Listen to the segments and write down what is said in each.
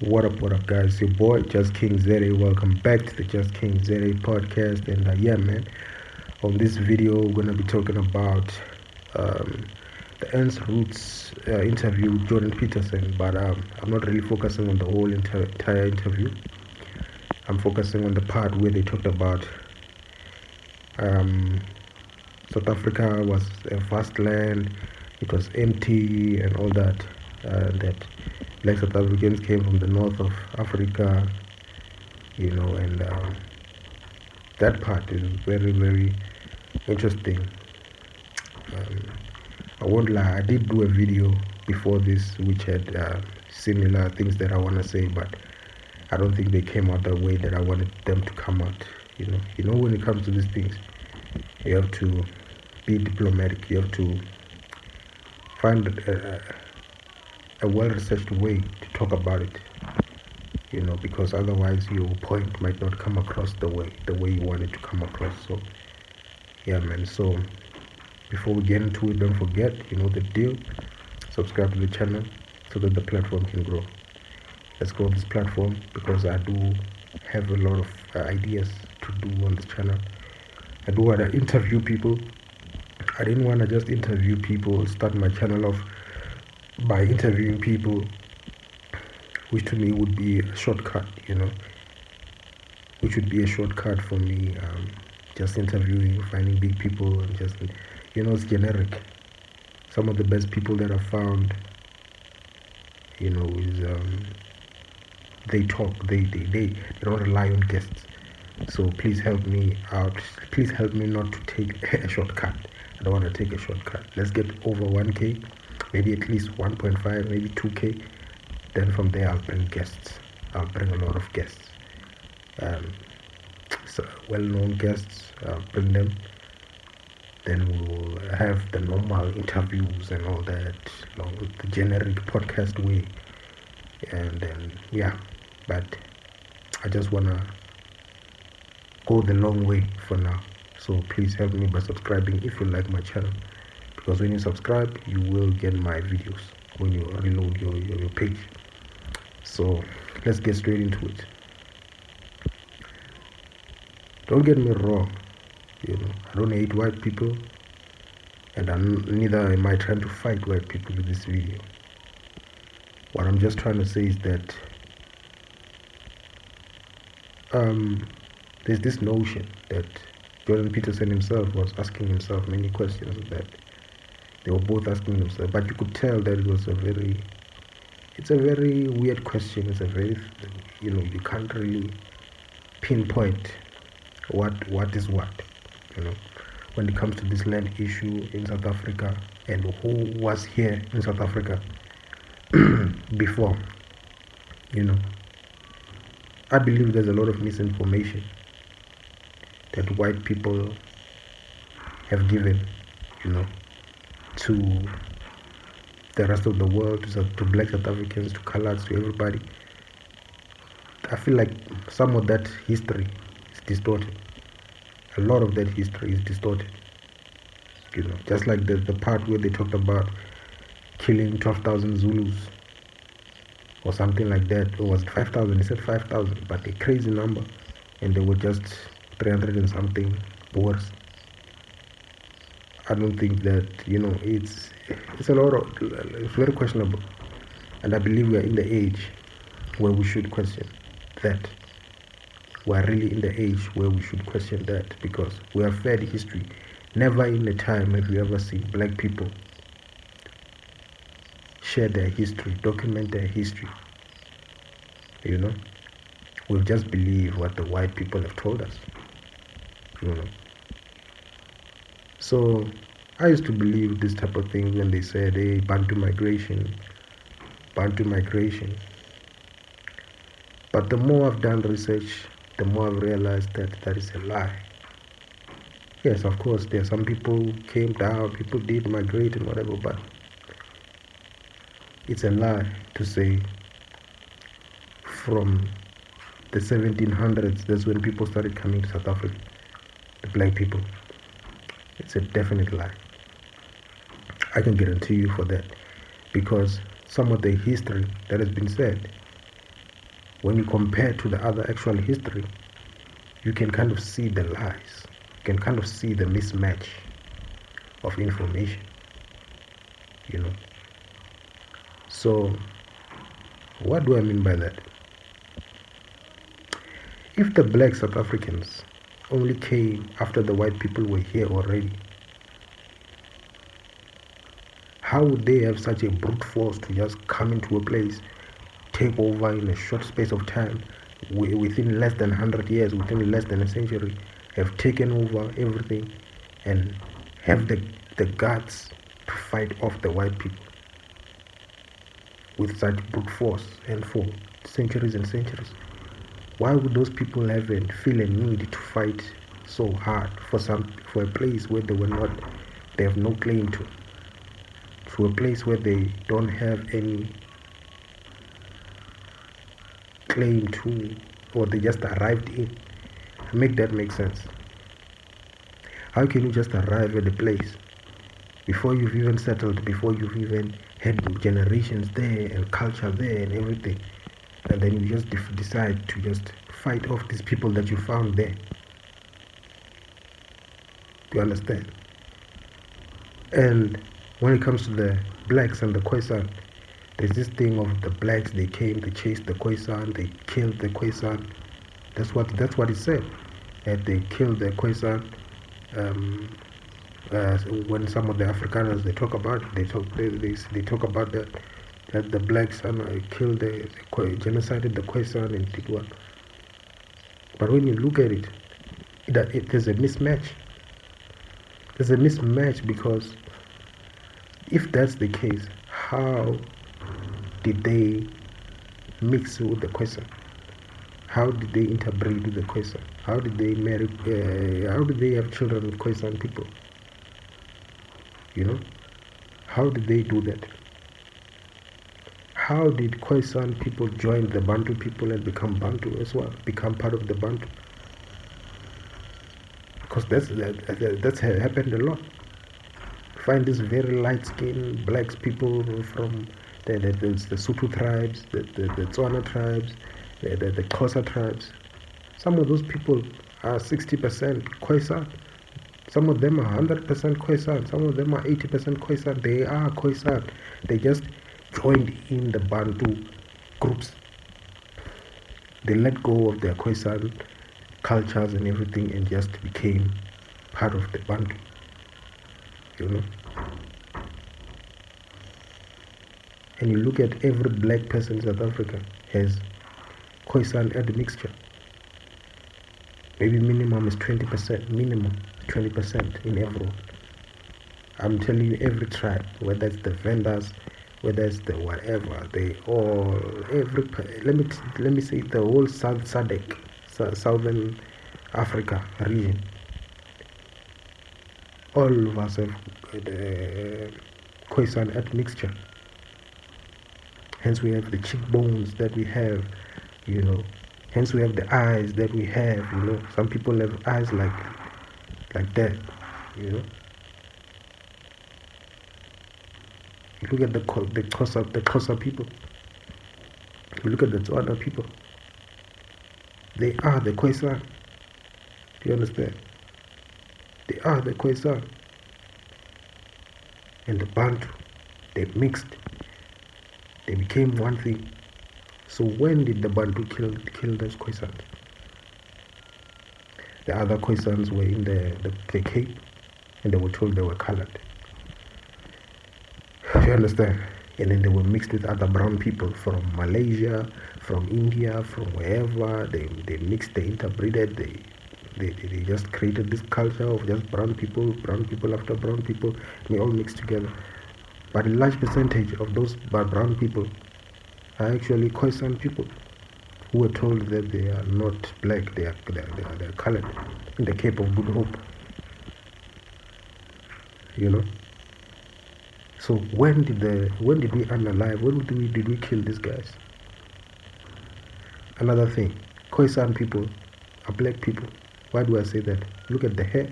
What up, guys? Your boy, Just King Zere. Welcome back to the Just King Zere podcast. And yeah, man, on this video, we're gonna be talking about um, the Ernst Roots interview with Jordan Peterson. But I'm not really focusing on the whole entire interview. I'm focusing on the part where they talked about um, South Africa was a vast land, it was empty, and all that. That black South Africans came from the north of Africa, and that part is very, very interesting. Um, I won't lie, I did do a video before this which had similar things that I want to say, but I don't think they came out the way that I wanted them to come out. When it comes to these things, you have to be diplomatic. You have to find a well-researched way to talk about it. Because otherwise your point might not come across the way you want it to come across. So yeah, man. So before we get into it, don't forget, the deal. Subscribe to the channel so that the platform can grow. Let's grow this platform because I do have a lot of ideas to do on this channel. I do want to interview people. I didn't want to just interview people, start my channel off by interviewing people, which to me would be a shortcut, which would be a shortcut for me. Just interviewing, finding big people, and just, it's generic. Some of the best people that I found, is they talk, they don't rely on guests. So please help me out. Please help me not to take a shortcut. I don't want to take a shortcut. Let's get over 1K, maybe at least 1.5, maybe 2K. Then from there, I'll bring guests. I'll bring a lot of guests. So well-known guests. I'll bring them. Then we'll have the normal interviews and all that, the generic podcast way. And then, yeah. But I just want to go the long way for now. So please help me by subscribing if you like my channel, because when you subscribe you will get my videos when you reload your page. So let's get straight into it. Don't get me wrong, I don't hate white people, and neither am I trying to fight white people with this video. What I'm just trying to say is that there's this notion that Jordan Peterson himself was asking himself many questions of that. They were both asking themselves, but you could tell that it's a very weird question. It's a very, you can't really pinpoint what is what, when it comes to this land issue in South Africa and who was here in South Africa before. I believe there's a lot of misinformation that white people have given, to the rest of the world, to black South Africans, to colors, to everybody. I feel like some of that history is distorted. A lot of that history is distorted. Just like the part where they talked about killing 12,000 Zulus or something like that. Or was it 5,000? They said 5,000, but a crazy number. And they were just 300 and something Boers. I don't think that, it's a lot of, it's very questionable. And I believe we are in the age where we should question that. We are really in the age where we should question that, because we have fed history. Never in a time have we ever seen black people share their history, document their history. We've just believed what the white people have told us. So I used to believe this type of thing when they said, hey, Bantu migration. But the more I've done research, the more I've realized that that is a lie. Yes, of course, there are some people who came down, people did migrate and whatever, but it's a lie to say from the 1700s, that's when people started coming to South Africa, the black people. It's a definite lie. I can guarantee you for that, because some of the history that has been said when you compare to the other actual history, you can kind of see the lies. You can kind of see the mismatch of information, you know. So, what do I mean by that? If the black South Africans only came after the white people were here already, how would they have such a brute force to just come into a place, take over in a short space of time, within less than 100 years, within less than a century, have taken over everything and have the guts to fight off the white people with such brute force and for centuries and centuries? Why would those people feel a need to fight so hard for a place where they have no claim to a place where they don't have any claim to, or they just arrived in? Make that make sense. How can you just arrive at a place before you've even settled, before you've even had generations there and culture there and everything, and then you just decide to just fight off these people that you found there? Do you understand? And when it comes to the blacks and the Khoisan, there's this thing of the blacks, they came, they chased the Khoisan, they killed the Khoisan. That's what it said. That they killed the Khoisan. When some of the Afrikaners they talk about it, they talk about that the blacks killed genocided the Khoisan and did what. But when you look at it, there's a mismatch. There's a mismatch because if that's the case, how did they mix with the Khoisan? How did they interbreed with the Khoisan? How did they marry? How did they have children with Khoisan people? You know, how did they do that? How did Khoisan people join the Bantu people and become Bantu as well, become part of the Bantu? Because that's happened a lot. Find these very light-skinned blacks people from the Sotho tribes, the Tswana tribes, the Xhosa tribes. Some of those people are 60% Khoisan. Some of them are 100% Khoisan. Some of them are 80% Khoisan. They are Khoisan. They just joined in the Bantu groups. They let go of their Khoisan cultures and everything and just became part of the Bantu. You know? And you look at every black person in South Africa has Khoisan admixture. Maybe minimum is 20%. Minimum 20% in everyone. I'm telling you, every tribe, whether it's the vendors, whether it's the whatever, they all, let me say the whole SADC, Southern Africa region, all of us have the Khoisan admixture. Hence we have the cheekbones that we have, you know. Hence we have the eyes that we have, you know. Some people have eyes like that, you know. You look at the Xhosa people. You look at the Tswana people. They are the Khoisan. Do you understand? They are the Khoisan. And the Bantu, they mixed. They became one thing. So when did the Bantu kill those Khoisans? The other Khoisans were in the Cape and they were told they were colored. You understand? And then they were mixed with other brown people from Malaysia, from India, from wherever. They mixed, they interbreeded, they just created this culture of just brown people after brown people, and they all mixed together. But a large percentage of those brown people are actually Khoisan people who were told that they are not black, they are colored in the Cape of Good Hope. You know? So when did we unalive? When did we kill these guys? Another thing, Khoisan people are black people. Why do I say that? Look at the hair.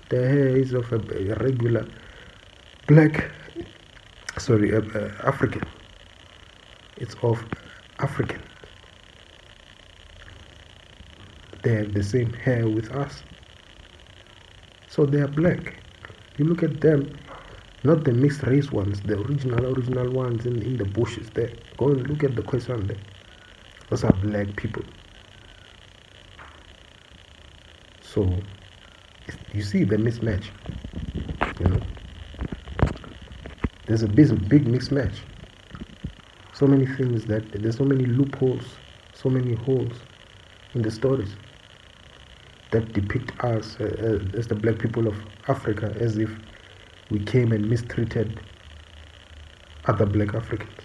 The hair is of a regular black, African. It's of African. They have the same hair with us. So they are black. You look at them, not the mixed race ones, the original ones in the bushes there. Go and look at the Khoisan there. Those are black people. So you see the mismatch. You know, there's a big mismatch. So many things that there's so many loopholes, so many holes in the stories that depict us as the black people of Africa as if we came and mistreated other black Africans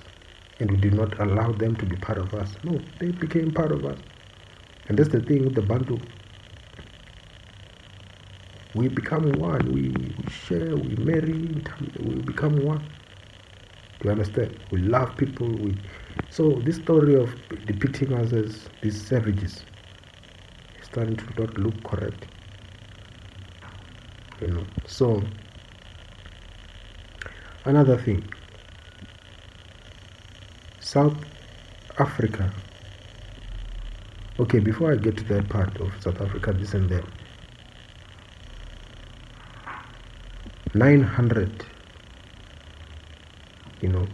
and we did not allow them to be part of us. No, they became part of us. And that's the thing with the Bantu. We become one. We share, we marry, we become one. Do you understand? We love people. So this story of depicting us as these savages is starting to not look correct. You know. So another thing, South Africa. Okay, before I get to that part of South Africa, this and that, 900, you know,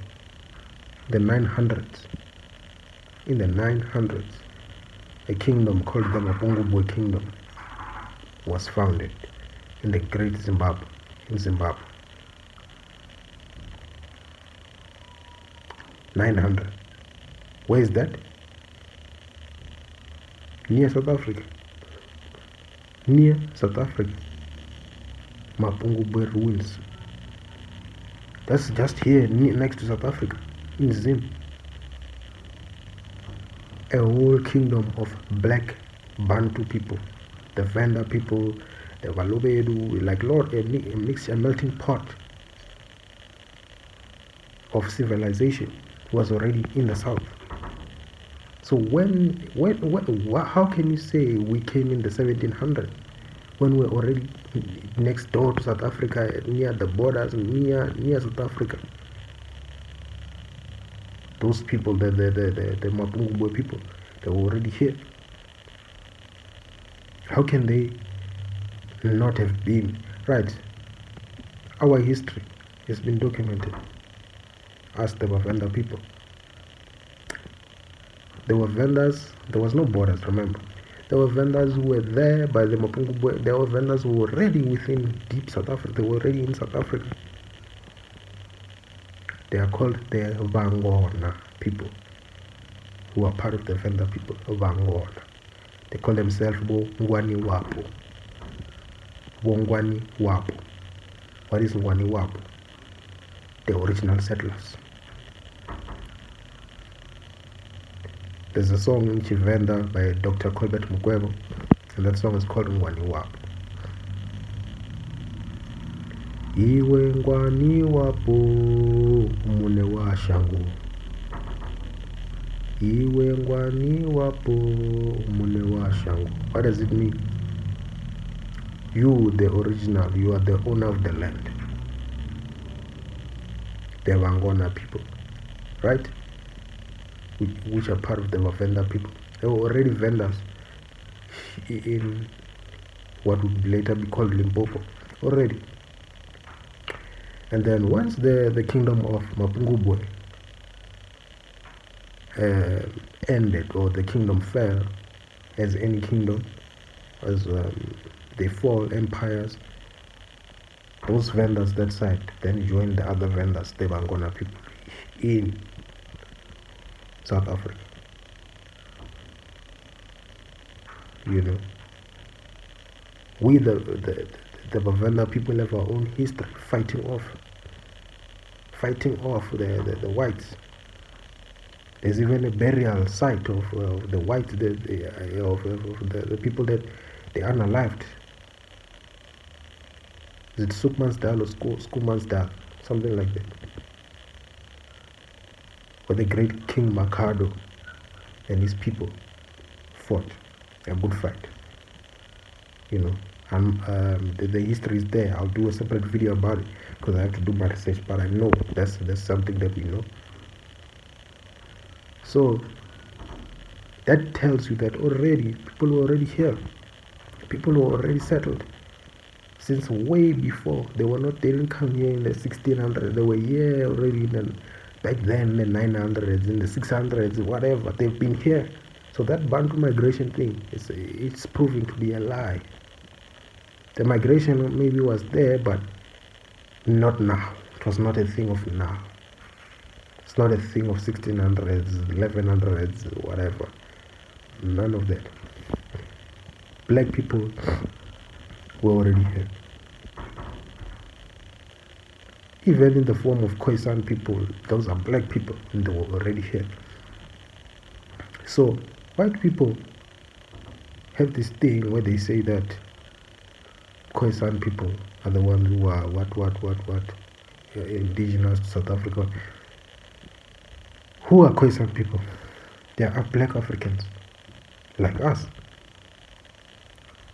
the 900s, in the 900s, a kingdom called the Mapungubwe Kingdom was founded in the Great Zimbabwe, in Zimbabwe. 900. Where is that? Near South Africa. Near South Africa. Mapungubwe ruins. That's just here next to South Africa, in Zim. A whole kingdom of black Bantu people, the Venda people, the Valobedu, like Lord, a melting pot of civilization was already in the south. So how can you say we came in the 1700s when we're already next door to South Africa, near the borders, near South Africa? Those people, the Mapungubwe people, they were already here. How can they not have been? Right. Our history has been documented. Ask the Venda people. There were vendors, there was no borders, remember. There were vendors who were there by the Mapungubwe. There were vendors who were already within deep South Africa. They were already in South Africa. They are called the Vangona people, who are part of the Venda people, Vangona. They call themselves Ngwani Wapo. Ngwani Wapo. What is Ngwani Wapo? The original settlers. There's a song in Chivenda by Dr. Colbert Mukwebo, and that song is called Ngwani Wapo. Iwe ngwani wapo mune wa shangu. Iwe ngwani wapo mune wa shangu. What does it mean? You, the original, you are the owner of the land. The Vangona people, right? Which are part of the Venda people. They were already vendors in what would later be called Limpopo already. And then once the kingdom of Mapungubwe ended, or the kingdom fell, as any kingdom, as they fall, empires, those vendors that side then joined the other vendors, the Vangona people, in South Africa. You know, we the Venda people have our own history, fighting off the whites. There's even a burial site of the whites, of the people that they unalived. Is it Sukmansdal or Skumansdal? Something like that. Where the great King Makado and his people fought a good fight. You know, and the history is there. I'll do a separate video about it because I have to do my research, but I know that's something that we know. So That tells you that already people were already here. People were already settled since way before. They didn't come here in the 1600s. They were here already back then, in the 900s, in the 600s, whatever. They've been here. So that Bantu migration thing, it's proving to be a lie. The migration maybe was there, but not now. It was not a thing of now. It's not a thing of 1600s, 1100s, whatever. None of that. Black people were already here. Even in the form of Khoisan people, those are black people, and they were already here. So white people have this thing where they say that Khoisan people are the ones who are indigenous to South Africa. Who are Khoisan people? They are black Africans, like us.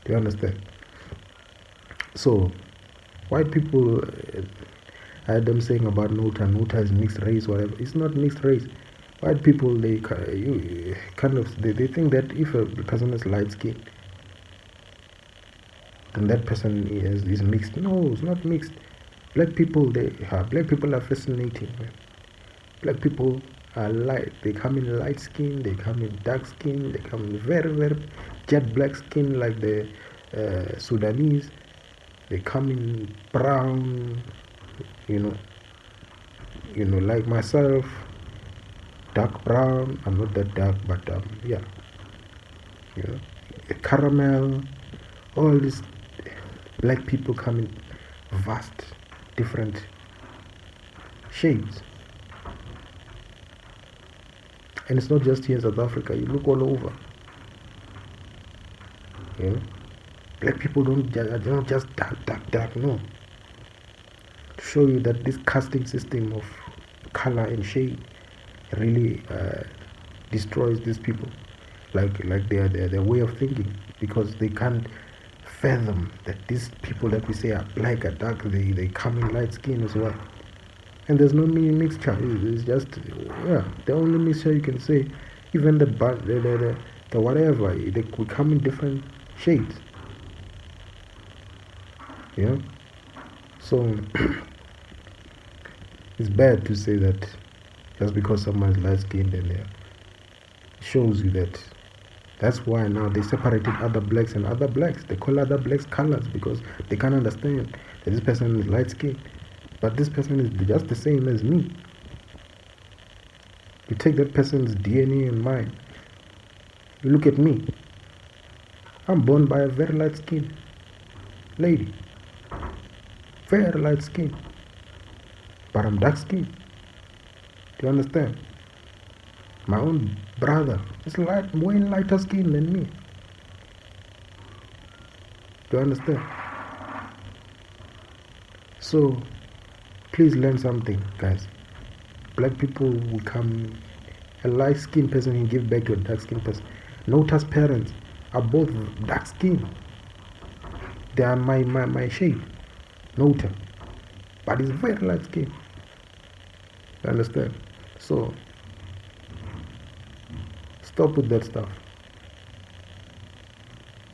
Do you understand? So white people, I had them saying about Nota is mixed race, whatever. It's not mixed race. White people, they think that if a person is light skinned, then that person is mixed. No, it's not mixed. Black people are fascinating, man. Black people are light. They come in light skin, they come in dark skin, they come in very, very jet black skin like the Sudanese. They come in brown, like myself, dark brown. I'm not that dark, but yeah, caramel. All these black people come in vast, different shades. And it's not just here in South Africa. You look all over. Black people don't just dark. No. To show you that this casting system of color and shade really destroys these people, like their way of thinking, because they can't fathom that these people that we say are black or dark, they come in light skin as well. And there's no mixture. It's just the only mixture you can say. Even the whatever, they could come in different shades. So it's bad to say that just because someone's light skinned, and it shows you that. That's why now they separated other blacks and other blacks. They call other blacks colors because they can't understand that this person is light skinned, but this person is just the same as me. You take that person's DNA and mine. You look at me. I'm born by a very light skinned lady. Very light skin. But I'm dark skinned. Do you understand? My own brother is way lighter skin than me. Do you understand? So please learn something, guys. Black people will come, a light skinned person can give back to a dark skinned person. Nota's parents are both dark skinned. They are my shade, Nota. But it's very light skin. You understand? So stop with that stuff.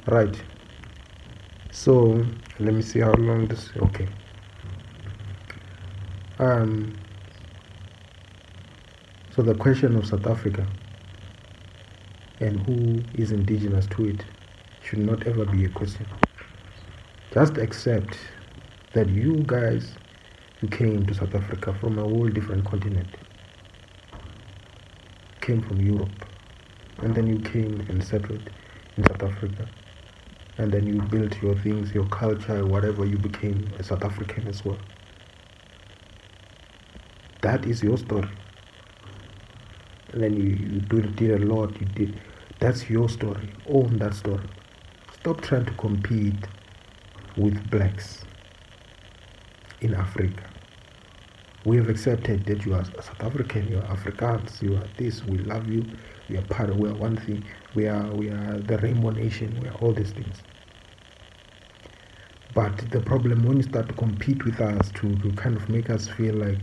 Right. So let me see how long this. Okay. So the question of South Africa and who is indigenous to it should not ever be a question. Just accept that you guys, you came to South Africa from a whole different continent. Came from Europe, and then you came and settled in South Africa, and then you built your things, your culture, whatever. You became a South African as well. That is your story. And then you did a lot. That's your story. Own that story. Stop trying to compete with blacks in Africa. We have accepted that you are South African, you are Afrikaans, you are this, we love you, we are one thing, we are the Rainbow Nation, we are all these things. But the problem, when you start to compete with us to kind of make us feel like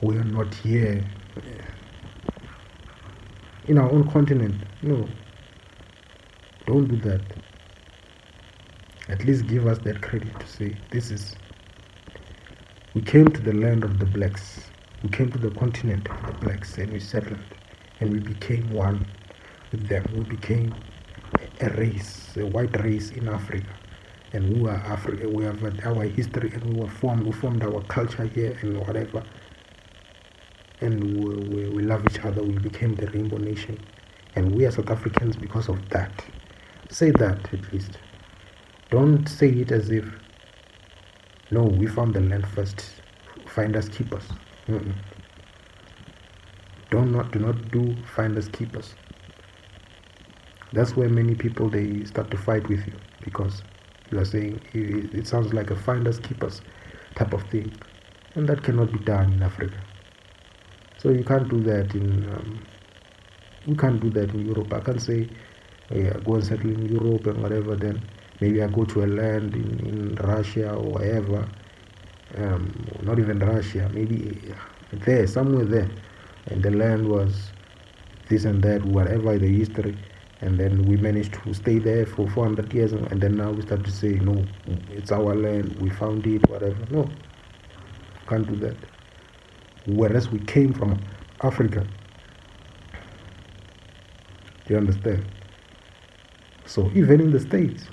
we are not here, in our own continent. No, don't do that. At least give us that credit to say, we came to the land of the blacks. We came to the continent of the blacks and we settled and we became one with them. We became a race, a white race in Africa. And we are Africa. We have our history and we formed our culture here and whatever. And we love each other. We became the Rainbow Nation. And we are South Africans because of that. Say that at least. Don't say it as if, no, we found the land first. Finders keepers. Do not do finders keepers. That's where many people, they start to fight with you, because you are saying it sounds like a finders keepers type of thing, and that cannot be done in Africa. So you can't do that in Europe. I can't say, yeah, go and settle in Europe and whatever, then maybe I go to a land in Russia or wherever, not even Russia, maybe there, somewhere there, and the land was this and that, whatever the history, and then we managed to stay there for 400 years, and then now we start to say, no, it's our land, we found it, whatever. No, can't do that. Whereas we came from Africa. Do you understand? So even in the States,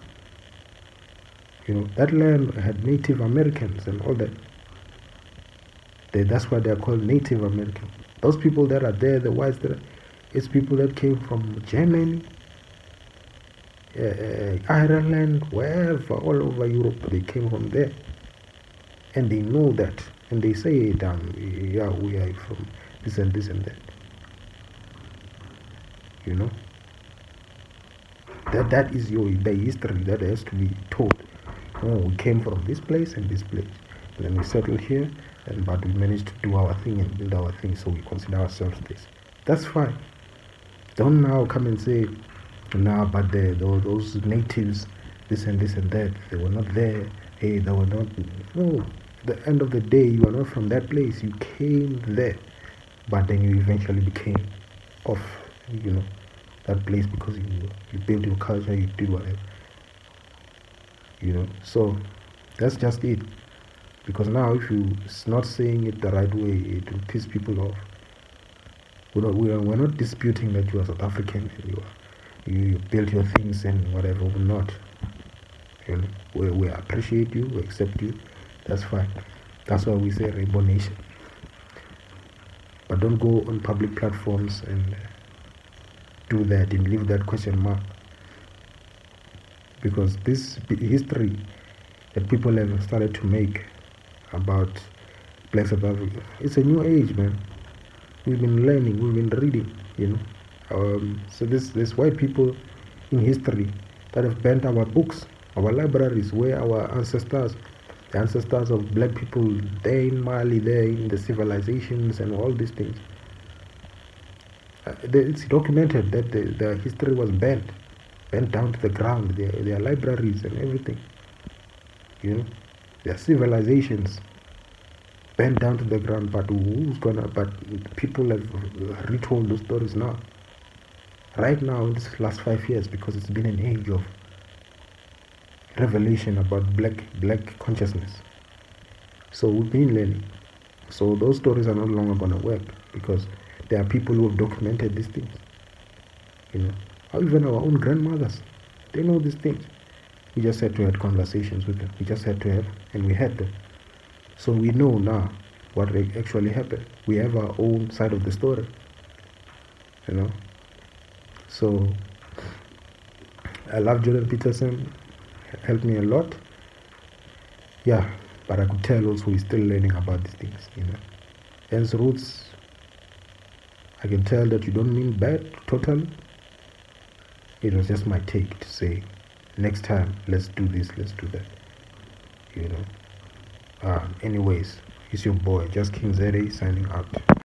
that land had Native Americans and all that. That's why they're called Native Americans. Those people that are there, the whites, it's people that came from Germany, Ireland, wherever, all over Europe. They came from there, and they know that, and they say, yeah, we are from this and this and that. That is the history that has to be told. Oh, we came from this place and this place, and then we settled here, but we managed to do our thing and build our thing, so we consider ourselves this. That's fine. Don't now come and say, nah, but those natives, this and this and that, they were not there. Hey, they were not. No, at the end of the day, you are not from that place. You came there, but then you eventually became of, that place, because you built your culture, you did whatever. So that's just it. Because now, if you're not saying it the right way, it will piss people off. We're not disputing that you are South African and you built your things and whatever. We're not. We appreciate you, we accept you. That's fine. That's why we say Rainbow Nation. But don't go on public platforms and do that and leave that question mark. Because this history that people have started to make about Black South Africa, it's a new age, man. We've been learning, we've been reading, so there's white people in history that have burnt our books, our libraries, where our ancestors, the ancestors of black people, there in Mali, there in the civilizations and all these things. It's documented that the history was bent down to the ground, their libraries and everything. Their civilizations bent down to the ground, but people have retold those stories now. Right now, in this last 5 years, because it's been an age of revelation about black consciousness. So we've been learning. So those stories are no longer gonna work, because there are people who have documented these things. Or even our own grandmothers, they know these things. We just had to have conversations with them. We just had to have, and we had them. So we know now what actually happened. We have our own side of the story. So I love Jordan Peterson. Helped me a lot. Yeah, but I could tell also he's still learning about these things. Ernst roots, I can tell that you don't mean bad totally. It was just my take to say, next time, let's do this, let's do that. Anyways, it's your boy, Just King Zere, signing out.